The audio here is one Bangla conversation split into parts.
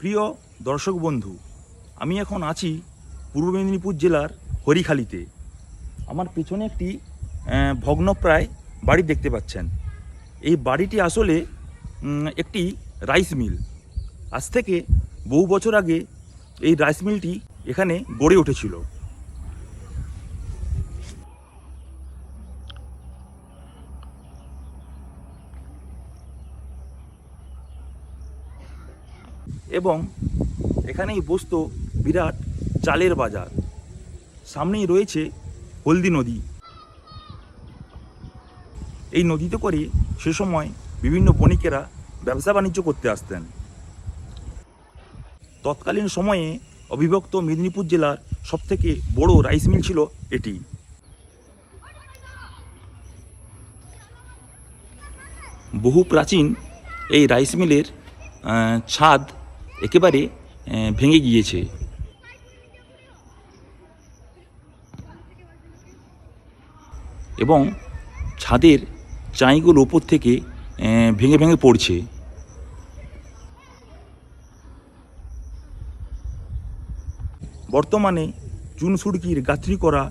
প্রিয় দর্শক বন্ধু, আমি এখন আছি পূর্ব মেদিনীপুর জেলার হরিখালিতে। আমার পেছনে একটি ভগ্নপ্রায় বাড়ি দেখতে পাচ্ছেন। এই বাড়িটি আসলে একটি রাইস মিল। আজ থেকে বহু বছর আগে এই রাইস মিলটি এখানে গড়ে উঠেছিল। এবং এখানেই বসতো বিরাট চালের বাজার। সামনেই রয়েছে হলদি নদী। এই নদীতে করে সে সময় বিভিন্ন বণিকেরা ব্যবসা বাণিজ্য করতে আসতেন। তৎকালীন সময়ে অবিভক্ত মেদিনীপুর জেলার সবথেকে বড় রাইস মিল ছিল এটি। বহু প্রাচীন এই রাইস মিলের ছাদ একেবারে ভেঙে গিয়েছে। এবং ছাদের চাইগুলো উপর থেকে ভেঙে ভেঙে পড়ছে। বর্তমানে চুনসুড়কির গাঁথনি করা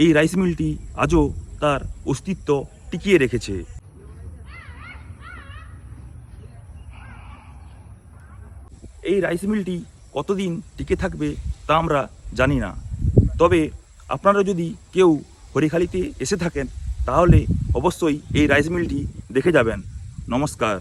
এই রাইস মিলটি আজও তার অস্তিত্ব টিকিয়ে রেখেছে। এই রাইস মিলটি কতদিন টিকে থাকবে তা আমরা জানি না। তবে আপনারা যদি কেউ হরিখালিতে এসে থাকেন তাহলে অবশ্যই এই রাইস মিলটি দেখে যাবেন। নমস্কার।